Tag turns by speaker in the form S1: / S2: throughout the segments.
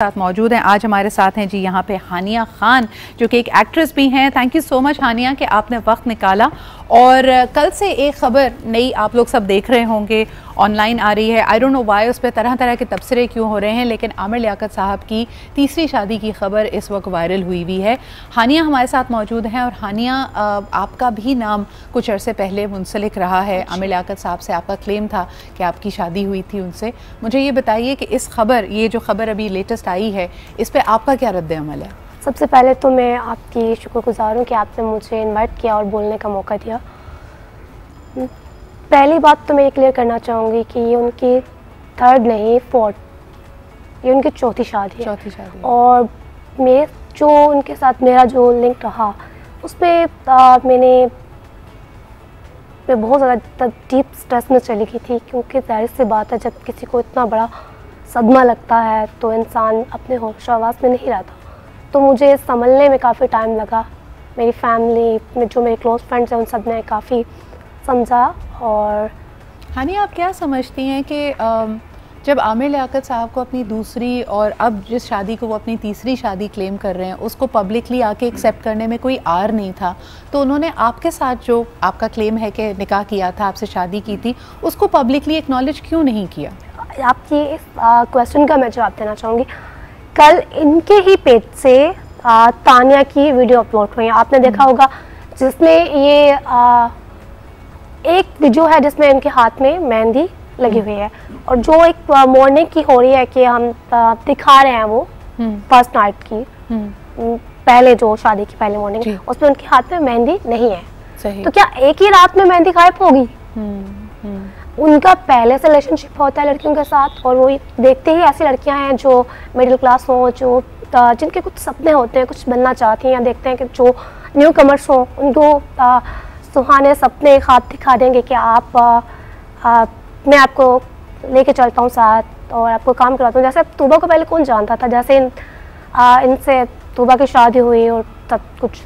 S1: साथ मौजूद हैं। आज हमारे साथ हैं जी यहाँ पे हानिया खान, जो कि एक एक्ट्रेस भी हैं। थैंक यू सो मच हानिया कि आपने वक्त निकाला। और कल से एक ख़बर नई आप लोग सब देख रहे होंगे, ऑनलाइन आ रही है। आई डोंट नो वाई उस पर तरह तरह के तबसरे क्यों हो रहे हैं, लेकिन आमिर लियाकत साहब की तीसरी शादी की खबर इस वक्त वायरल हुई हुई है। हानिया हमारे साथ मौजूद हैं। और हानिया, आपका भी नाम कुछ अरसे पहले मुंसलिक रहा है। आमिर लियाकत साहब से आपका क्लेम था कि आपकी शादी हुई थी उनसे। मुझे ये बताइए कि इस खबर, ये जो खबर अभी लेटेस्ट आई है, इस पर आपका क्या रद्द अमल है?
S2: सबसे पहले तो मैं आपकी शुक्रगुजार हूँ कि आपने मुझे इनवाइट किया और बोलने का मौका दिया। पहली बात तो मैं ये क्लियर करना चाहूँगी कि ये उनकी थर्ड नहीं, फोर्थ, ये उनकी चौथी शादी है। और जो उनके साथ मेरा जो लिंक रहा उसमें मैं बहुत ज़्यादा डीप स्ट्रेस में चली गई थी, क्योंकि जाहिर सी बात है जब किसी को इतना बड़ा सदमा लगता है तो इंसान अपने होश आवाज़ में नहीं रहता। तो मुझे संभलने में काफ़ी टाइम लगा। मेरी फैमिली में जो मेरे क्लोज फ्रेंड्स हैं उन सब ने काफ़ी समझा। और
S1: हानिया, आप क्या समझती हैं कि जब आमिर लियाकत साहब को अपनी दूसरी और अब जिस शादी को वो अपनी तीसरी शादी क्लेम कर रहे हैं उसको पब्लिकली आके एक्सेप्ट करने में कोई आर नहीं था, तो उन्होंने आपके साथ जो आपका क्लेम है कि निकाह किया था, आपसे शादी की थी, उसको पब्लिकली एक्नॉलेज क्यों नहीं किया?
S2: आपकी इस क्वेश्चन का मैं जवाब देना चाहूँगी। कल इनके ही पेज से तानिया की वीडियो अपलोड हुई है, आपने देखा होगा, जिसमें ये एक वीडियो है जिसमें इनके हाथ में मेहंदी लगी हुई है, और जो एक मॉर्निंग की हो रही है कि हम दिखा रहे हैं वो फर्स्ट नाइट की, पहले जो शादी की पहले मॉर्निंग, उसमें उनके हाथ में मेहंदी नहीं है। सही। तो क्या एक ही रात में मेहंदी गायब होगी? उनका पहले से रिलेशनशिप होता है लड़कियों के साथ, और वो देखते ही ऐसी लड़कियां हैं जो मिडिल क्लास हो, जो जिनके कुछ सपने होते हैं, कुछ बनना चाहती हैं, या देखते हैं कि जो न्यू कमर्स हो उनको सुहाने सपने हाथ दिखा देंगे कि मैं आपको लेके चलता हूँ साथ और आपको काम करवाता हूँ। जैसे तूबा को पहले कौन जानता था, जैसे इनसे तूबा की शादी हुई और तब कुछ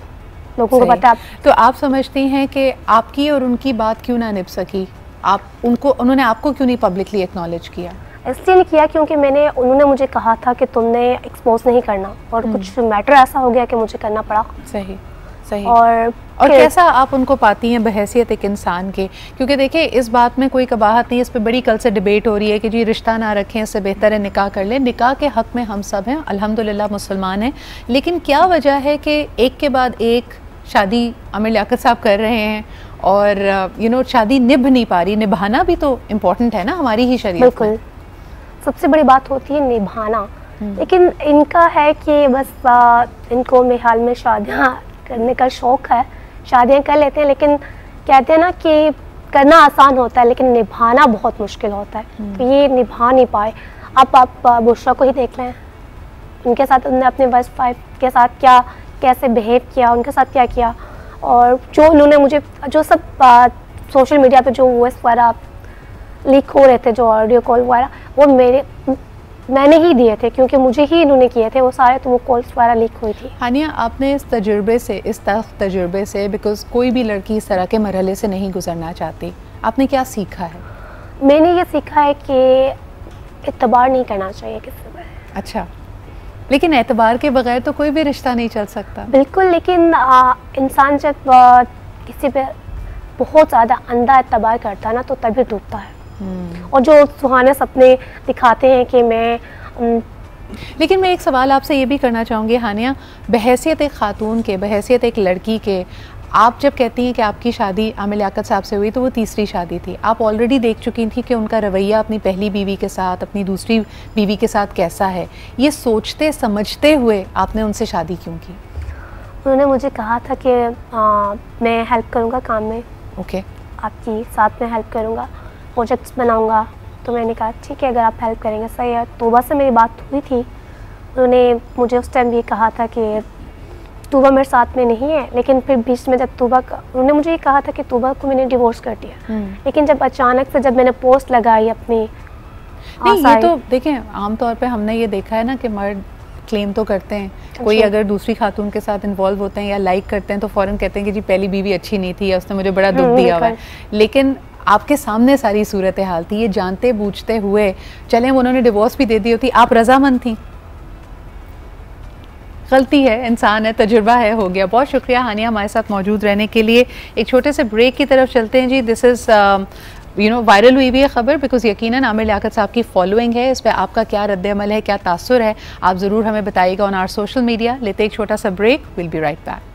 S2: लोगों को पता।
S1: तो आप समझती हैं कि आपकी और उनकी बात क्यों ना निभ सकी? उन्होंने आपको क्यों नहीं पब्लिकली एक्नॉलेज किया?
S2: इसलिए नहीं किया क्योंकि उन्होंने मुझे कहा था कि तुमने एक्सपोज नहीं करना, और कुछ मैटर ऐसा हो गया कि मुझे करना पड़ा।
S1: सही। और कैसा आप उनको पाती हैं बहैसियत एक इंसान के? क्योंकि देखिए, इस बात में कोई कबाहत नहीं, इस पे बड़ी कल से डिबेट हो रही है कि जी रिश्ता ना रखें, इससे बेहतर है निकाह कर लें। निकाह के हक़ में हम सब हैं, अल्हम्दुलिल्लाह मुसलमान हैं, लेकिन क्या वजह है कि एक के बाद एक शादी आमिर लियाकत साहब कर रहे हैं और शादी निभ नहीं पा रही? निभाना भी तो इम्पोर्टेंट है ना हमारी ही शरीयत में।
S2: बिल्कुल, सबसे बड़ी बात होती है निभाना। लेकिन इनका है कि बस इनको मेरे हाल में शादियाँ करने का शौक है, शादियाँ कर लेते हैं, लेकिन कहते हैं ना कि करना आसान होता है लेकिन निभाना बहुत मुश्किल होता है। तो ये निभा नहीं पाए। अब आप बुशरा को ही देख लें, उनके साथ उन्होंने अपने वाइफ के साथ कैसे बिहेव किया, उनके साथ क्या किया, और जो उन्होंने मुझे जो सब सोशल मीडिया पे जो वॉइस वगैरह लीक हो रहे थे, जो ऑडियो कॉल वगैरह, वो मैंने ही दिए थे, क्योंकि मुझे ही इन्होंने किए थे वो सारे, तो वो कॉल्स वगैरह लीक हुई थी।
S1: हानिया, आपने इस तजुर्बे से बिकॉज कोई भी लड़की इस तरह के मरहले से नहीं गुजरना चाहती, आपने क्या सीखा है?
S2: मैंने ये सीखा है कि एतबार नहीं करना चाहिए किसी पर।
S1: अच्छा, लेकिन एतबार के बगैर तो कोई भी रिश्ता नहीं चल सकता।
S2: बिल्कुल, लेकिन इंसान जब किसी पे बहुत ज़्यादा अंधा एतबार करता है ना, तो तभी डूबता है। और जो सुहाने सपने दिखाते हैं कि
S1: लेकिन मैं एक सवाल आपसे ये भी करना चाहूँगी हानिया, बहैसियत एक ख़ातून के, बहैसियत एक लड़की के, आप जब कहती हैं कि आपकी शादी आमिर लियाकत साहब से हुई तो वो तीसरी शादी थी, आप ऑलरेडी देख चुकी थी कि उनका रवैया अपनी पहली बीवी के साथ, अपनी दूसरी बीवी के साथ कैसा है। ये सोचते समझते हुए आपने उनसे शादी क्यों की?
S2: उन्होंने मुझे कहा था कि मैं हेल्प करूँगा काम में,
S1: ओके,
S2: आपकी साथ में हेल्प करूँगा, प्रोजेक्ट्स बनाऊँगा। तो मैंने कहा ठीक है, अगर आप हेल्प करेंगे सही है। तूबा से मेरी बात हुई थी, उन्होंने मुझे उस टाइम ये कहा था कि तूबा मेरे साथ में नहीं है, लेकिन फिर बीच में जब उन्होंने मुझे ये कहा था कि तूबा को मैंने डिवोर्स कर दिया। लेकिन जब अचानक से जब मैंने पोस्ट लगाई अपनी,
S1: नहीं, ये तो देखें आमतौर पे हमने ये देखा है ना कि मर्द क्लेम तो करते हैं, कोई अगर दूसरी खातून के साथ इन्वॉल्व होते हैं या लाइक करते हैं तो फ़ौरन कहते हैं कि जी पहली बीवी अच्छी नहीं थी या उसने मुझे बड़ा दुख दिया हुआ है। लेकिन आपके सामने सारी सूरत हाल थी, ये जानते बूझते हुए, चलें उन्होंने डिवोर्स भी दे दी होती, आप रजामंद थी? गलती है, इंसान है, तजुर्बा है, हो गया। बहुत शुक्रिया हानिया हमारे साथ मौजूद रहने के लिए। एक छोटे से ब्रेक की तरफ चलते हैं जी। दिस इज़ वायरल हुई भी है खबर, बिकॉज यकीनन आमिर लियाकत साहब की फॉलोइंग है। इस पर आपका क्या रद्द-ए-अमल है, क्या तासुर है, आप ज़रूर हमें बताइएगा ऑन आवर सोशल मीडिया। लेते एक छोटा सा break, will be right back.